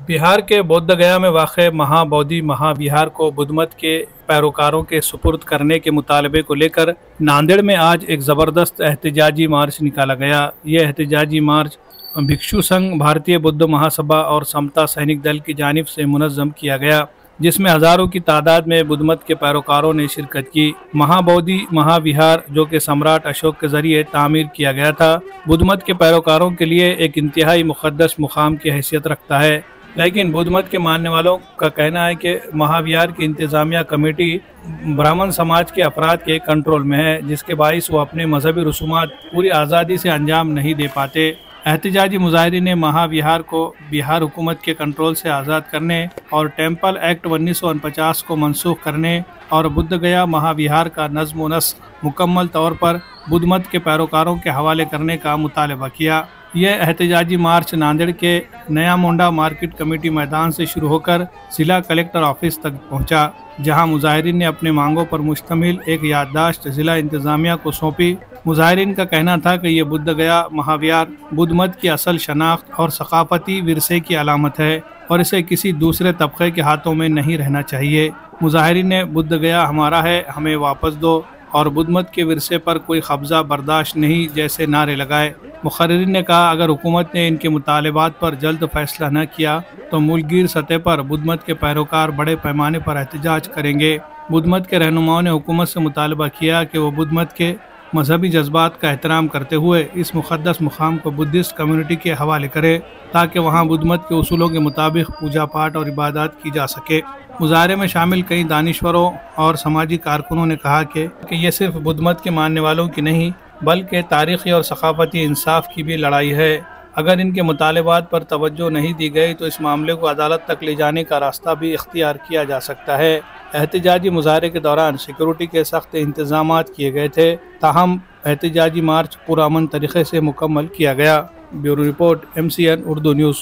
बिहार के बोधगया में वाक़ महाबोधि महाविहार को बुद्धमत के पैरोकारों के सुपुर्द करने के मुतालबे को लेकर नांदेड़ में आज एक ज़बरदस्त एहतजाजी मार्च निकाला गया। ये एहतजाजी मार्च भिक्षु संघ, भारतीय बुद्ध महासभा और समता सैनिक दल की जानिब से मुनज़्ज़म किया गया, जिसमें हज़ारों की तादाद में बुद्धमत के पैरोकारों ने शिरकत की। महाबोधि महाविहार, जो कि सम्राट अशोक के ज़रिए तामीर किया गया था, बुद्धमत के पैरोकारों के लिए एक इंतहाई मुक़द्दस मुकाम की हैसियत रखता है। लेकिन बुद्धमत के मानने वालों का कहना है कि महाविहार की इंतज़ामिया कमेटी ब्राह्मण समाज के अफराद के कंट्रोल में है, जिसके बाइस वो अपने मजहबी रसूमात पूरी आज़ादी से अंजाम नहीं दे पाते। एहतजाजी मुजाहिरीन ने महाविहार को बिहार हुकूमत के कंट्रोल से आज़ाद करने और टेम्पल एक्ट 1949 को मनसूख करने और बुद्धगया महाविहार का नज़्म व नस्ख मुकम्मल तौर पर बुद्धमत के पैरोकारों के हवाले करने का मुतालबा किया। यह एहतजाजी मार्च नांदेड़ के नया मोंडा मार्केट कमेटी मैदान से शुरू होकर जिला कलेक्टर ऑफिस तक पहुंचा, जहां मुजाहिरीन ने अपने मांगों पर मुश्तमिल एक याददाश्त जिला इंतज़ामिया को सौंपी। मुजाहिरीन का कहना था कि यह बुद्धगया महाविहार बुद्धमत की असल शनाख्त और सकाफती विरसे की अलामत है और इसे किसी दूसरे तबके के हाथों में नहीं रहना चाहिए। मुजाहिरीन ने बुद्धगया हमारा है, हमें वापस दो और बुद्धमत के विरसे पर कोई कब्ज़ा बर्दाश्त नहीं जैसे नारे लगाए। मुखर्रिरीन ने कहा, अगर हुकूमत ने इनके मुतालबात पर जल्द फैसला न किया तो मुल्कगीर सतह पर बुद्धमत के पैरोकार बड़े पैमाने पर एहतजाज करेंगे। बुद्धमत के रहनुमाओं ने हुकूमत से मुतालबा किया कि वो बुद्धमत के मजहबी जज्बात का एहतराम करते हुए इस मुक़द्दस मुकाम को बुद्धिस्ट कम्युनिटी के हवाले करे, ताकि वहाँ बुद्धमत के उसूलों के मुताबिक पूजा पाठ और इबादत की जा सके। मुजाहरे में शामिल कई दानिश्वरों और समाजी कारकुनों ने कहा कि यह सिर्फ बुद्धमत के मानने वालों की नहीं बल्कि तारीख़ी और सकाफती इंसाफ की भी लड़ाई है। अगर इनके मुतालबात पर तवज्जो नहीं दी गई तो इस मामले को अदालत तक ले जाने का रास्ता भी इख्तियार किया जा सकता है। एहतजाजी मुजाहरे के दौरान सिक्योरिटी के सख्त इंतजामात किए गए थे, ताहम एहतजाजी मार्च पुरअमन तरीके से मुकम्मल किया गया। Bureau report, MCN Urdu news.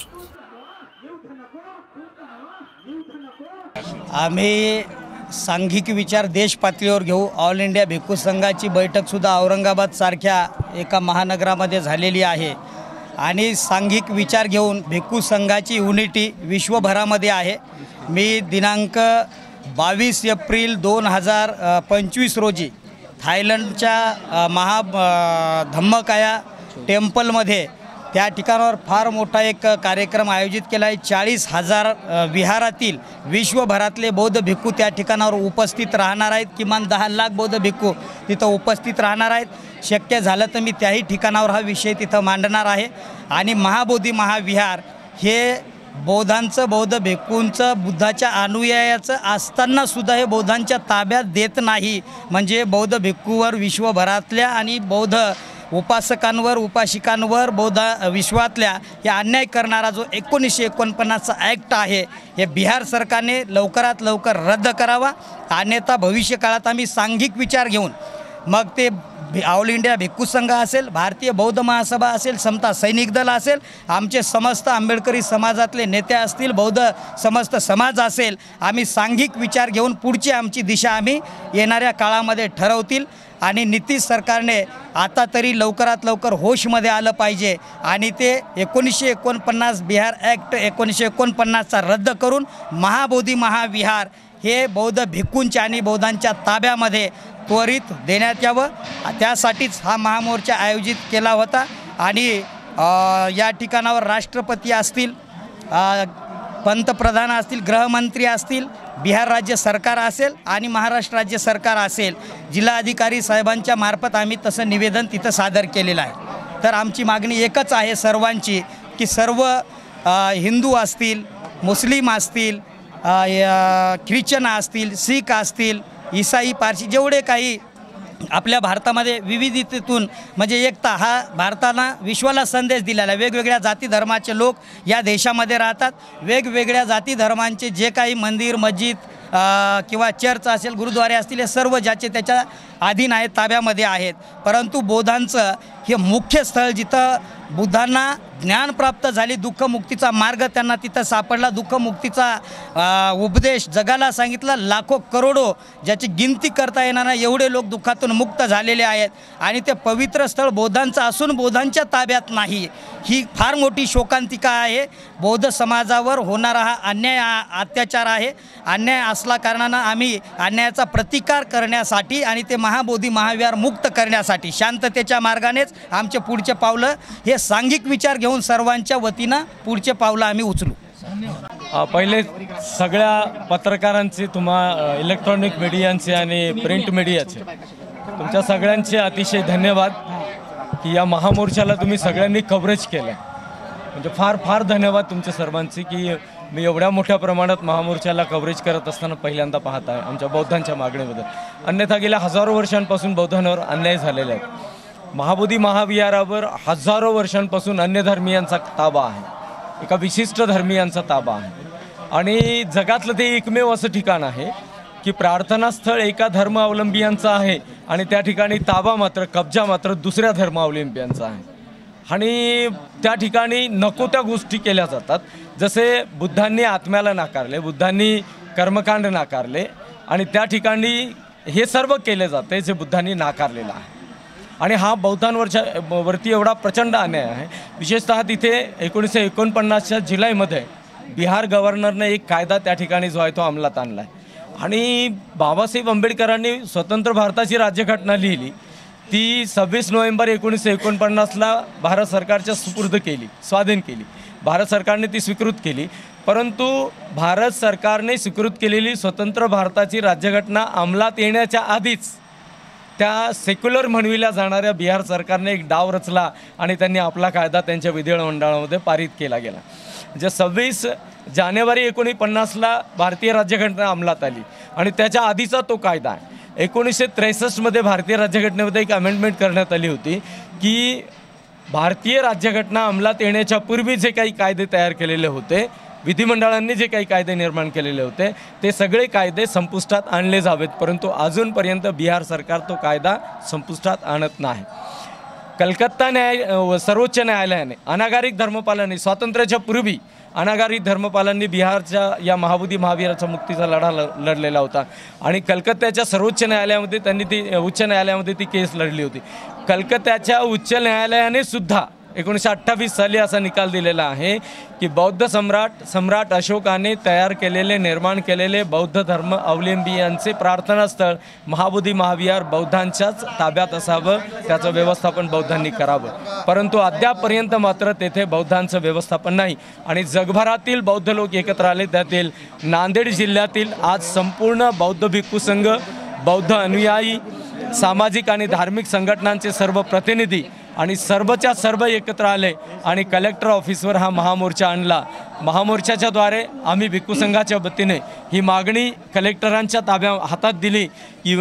आम्ही सांघिक विचार देश पातळीवर घेऊ। ऑल इंडिया भिक्खू संघाची बैठकसुद्धा औरंगाबाद सारख्या एका महानगरामध्ये झालेली आहे आणि सांघिक विचार घेऊन भिक्खू संघाची युनिटी विश्वभरामध्ये आहे। मी दिनांक 22 एप्रिल 2025 रोजी थायलंडच्या धम्मकाया टेम्पलमध्ये त्या ठिकाणावर फार मोठा एक कार्यक्रम आयोजित केला आहे। 40,000 विहारातील विश्वभरातले बौद्ध भिक्खू त्या ठिकाणावर उपस्थित राहणार आहेत। किमान 10 लाख बौद्ध भिक्खू तिथं उपस्थित राहणार आहेत। शक्य झालं तर मी त्याही ठिकाणावर हा विषय तिथं मांडणार आहे। आणि महाबोधी महाविहार हे बौद्धांचं, बौद्ध भिक्खूंचं, बुद्धाच्या अनुयायाचं असताना सुद्धा हे बौद्धांच्या ताब्यात देत नाही, म्हणजे बौद्ध भिक्खूवर विश्वभरातल्या आणि बौद्ध उपासकांवर, उपासिकांवर बौद्ध विश्वातल्या या अन्याय करणारा जो 1949चा ॲक्ट आहे हे बिहार सरकारने लवकरात लवकर रद्द करावा, अन्यथा भविष्य काळात आम्ही सांघिक विचार घेऊन मग ते ऑल इंडिया भिक्खू संघ असेल, भारतीय बौद्ध महासभा असेल, समता सैनिक दल असेल, आमचे समस्त आंबेडकरी समाजातले नेते असतील, बौद्ध समस्त समाज असेल, आम्ही सांघिक विचार घेऊन पुढची आमची दिशा आम्ही येणाऱ्या काळामध्ये ठरवतील। आणि नितीश सरकारने आता तरी लवकरात लवकर होशमध्ये आलं पाहिजे आणि ते 1949 बिहार ॲक्ट 1949चा रद्द करून महाबोधी महाविहार हे बौद्ध भिक्खूंच्या आणि बौद्धांच्या ताब्यामध्ये त्वरित देण्यात यावं, त्यासाठीच हा महामोर्चा आयोजित केला होता। आणि या ठिकाणावर राष्ट्रपती असतील, पंतप्रधान असतील, गृहमंत्री असतील, बिहार राज्य सरकार असेल आणि महाराष्ट्र राज्य सरकार असेल, जिल्हाधिकारी साहेबांच्या मार्फत आम्ही तसं निवेदन तिथं सादर केलेलं आहे। तर आमची मागणी एकच आहे सर्वांची की सर्व हिंदू असतील, मुस्लिम असतील, ख्रिश्चन असतील, शीख असतील, ईसाई, पारसी जेवढे काही आपल्या भारतामध्ये विविधतेतून म्हणजे एकता हा भारताला विश्वाला संदेश दिलेला। वेगवेगळ्या जाती धर्माचे लोक या देशामध्ये राहतात। वेगवेगळ्या जाती धर्मांचे जे काही मंदिर, मस्जिद किंवा चर्च असेल, गुरुद्वारे असतील, हे सर्व ज्याचे त्याच्या अधीन आहेत, ताब्यामध्ये आहेत। परंतु बौद्धांचं हे मुख्य स्थळ जिथं बुद्धांना ज्ञान प्राप्त झाली, दुःखमुक्तीचा मार्ग त्यांना तिथं सापडला, दुःखमुक्तीचा उपदेश जगाला सांगितला. लाखो करोडो ज्याची गिनती करता येणार नाही एवढे लोक दुःखातून मुक्त झालेले आहेत. आणि ते पवित्र स्थळ बौद्धांचं असून बौद्धांच्या ताब्यात नाही, ही फार मोठी शोकांतिका आहे. बौद्ध समाजावर होणारा हा अन्याय, अत्याचार आहे. अन्याय असला कारणानं आम्ही अन्यायाचा प्रतिकार करण्यासाठी आणि ते महाबोधी महाविहार मुक्त करण्यासाठी शांततेच्या मार्गानेच आमचे पुढचे पावलं हे सांघिक विचार घेऊन सर्वांच्या वतीनं पुढचे पावलं आम्ही उचलू. पहिले सगळ्या पत्रकारांचे, इलेक्ट्रॉनिक मीडियांचे आणि प्रिंट मीडियाचे, तुमच्या सगळ्यांचे अतिशय धन्यवाद की या महामोर्चाला तुम्ही सगळ्यांनी कव्हरेज केलं. म्हणजे फार फार धन्यवाद तुमच्या सर्वांचे की मी एवढ्या मोठ्या प्रमाणात महामोर्चाला कव्हरेज करत असताना पहिल्यांदा पाहत आहे आमच्या बौद्धांच्या मागणीबद्दल. अन्यथा गेल्या हजारो वर्षांपासून बौद्धांवर अन्याय झालेले आहेत. महाबोधी महाविहारावर हजारो वर्षांपासून अन्य धर्मीयांचा ताबा आहे, एका विशिष्ट धर्मीयांचा ताबा आहे. आणि जगातलं ते एकमेव असं ठिकाण आहे की प्रार्थनास्थळ एका धर्मावलंबियांचा आहे आणि त्या ठिकाणी ताबा मात्र, कब्जा मात्र दुसऱ्या धर्मावलंबियांचा आहे. आणि त्या ठिकाणी नको त्या गोष्टी केल्या जातात. जसे बुद्धांनी आत्म्याला नाकारले, बुद्धांनी कर्मकांड नाकारले आणि त्या ठिकाणी हे सर्व केले जाते जे बुद्धांनी नाकारलेलं आहे. आणि हा बौद्धांवरती एवढा प्रचंड अन्याय आहे. विशेषतः तिथे 1949च्या जुलैमध्ये बिहार गव्हर्नरने एक कायदा त्या ठिकाणी जो आहे तो अंमलात आणला आहे. आणि बाबासाहेब आंबेडकरांनी स्वतंत्र भारताची राज्यघटना लिहिली, ती 26 नोव्हेंबर 1949ला भारत सरकारच्या सुपूर्द केली, स्वाधीन केली. भारत सरकारने ती स्वीकृत केली. परंतु भारत सरकारने स्वीकृत केलेली स्वतंत्र भारताची राज्यघटना अंमलात येण्याच्या आधीच त्या सेक्युलर म्हणविल्या जाणाऱ्या बिहार सरकारने एक डाव रचला आणि त्यांनी आपला कायदा त्यांच्या विधिमंडळामध्ये पारित केला गेला. जे 26 जानेवारी 1950ला भारतीय राज्यघटना अंमलात आली आणि त्याच्या आधीचा तो कायदा आहे. 1963मध्ये भारतीय राज्यघटनेमध्ये एक अमेंडमेंट करण्यात आली होती की भारतीय राज्यघटना अंमलात येण्याच्या पूर्वी जे काही कायदे तयार केलेले होते, विधिमंडळांनी जे काही कायदे निर्माण केलेले होते, ते सगळे कायदे संपुष्टात आणले जावेत. परंतु अजूनपर्यंत बिहार सरकार तो कायदा संपुष्टात आणत नाही. कलकत्ता सर्वोच्च न्यायालयाने अनागारिक धर्मपालांनी, स्वातंत्र्याच्या पूर्वी अनागारिक धर्मपालांनी बिहारच्या या महाबोधी महाविहाराच्या मुक्तीचा लढा लढलेला होता. आणि कलकत्त्याच्या सर्वोच्च न्यायालयामध्ये उच्च न्यायालयामध्ये ती केस लढली होती. कलकत्त्याच्या उच्च न्यायालयाने सुद्धा 1928 साली असा निकाल दिलेला आहे की बौद्ध सम्राट अशोकाने तयार केलेले, निर्माण केलेले बौद्ध धर्म अवलंबियांचे प्रार्थनास्थळ महाबोधी महाविहार बौद्धांच्याच ताब्यात असावं, त्याचं व्यवस्थापन बौद्धांनी करावं. परंतु अद्यापपर्यंत मात्र तेथे बौद्धांचं व्यवस्थापन नाही. आणि जगभरातील बौद्ध लोक एकत्र आले. त्यातील नांदेड जिल्ह्यातील आज संपूर्ण बौद्ध भिक्खू संघ, बौद्ध अनुयायी, सामाजिक आणि धार्मिक संघटनांचे सर्व प्रतिनिधी आणि सर्वच्या सर्व एकत्र आले आणि कलेक्टर ऑफिसवर हा महामोर्चा आणला. महामोर्चाच्या द्वारे आम्ही भिक्खू संघाच्या वतीने ही मागणी कलेक्टरांच्या हातात दिली की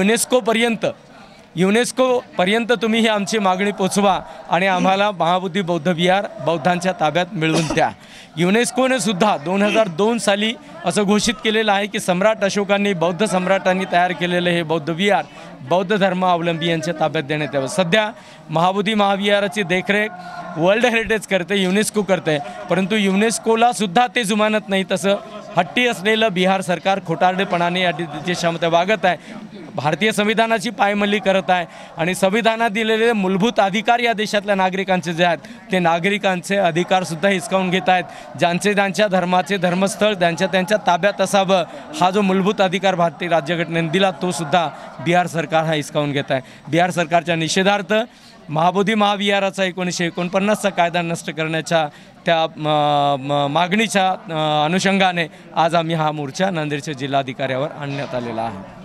युनेस्कोपर्यंत तुम्ही ही आमची मागणी पोचवा आणि आम्हाला महाबोधी बौद्ध विहार बौद्धांच्या ताब्यात मिळवून द्या. युनेस्कोने सुद्धा 2002 साली असं घोषित केलेलं आहे की सम्राट अशोकांनी, बौद्ध सम्राटांनी तयार केलेले हे बौद्ध विहार बौद्ध धर्मावलंबी यांच्या ताब्यात देण्यात यावं. सध्या महाबोधी महाविहाराची देखरेख वर्ल्ड हेरिटेज करते, युनेस्को करते. परंतु युनेस्कोला सुद्धा ते जुमानत नाही. तसं हट्टी असलेलं बिहार सरकार खोटारडेपणाने या दिशेमध्ये वागत आहे, भारतीय संविधानाची पायमल्ली करत आहे आणि संविधानात दिलेले मूलभूत अधिकार या देशातल्या नागरिकांचे जे आहेत ते नागरिकांचे अधिकारसुद्धा हिसकावून घेत आहेत. ज्यांच्या धर्माचे धर्मस्थळ त्यांच्या ताब्यात असावं, हा जो मूलभूत अधिकार भारतीय राज्यघटनेने दिला तो सुद्धा बिहार सरकार हा हिसकावून घेत आहे. बिहार सरकारच्या निषेधार्थ महाबोधी महाविहाराचा 1949चा कायदा नष्ट करण्याच्या त्या मागणीच्या अनुषंगाने आज आम्ही हा मोर्चा नांदेडच्या जिल्हाधिकाऱ्यावर आणण्यात आलेला आहे.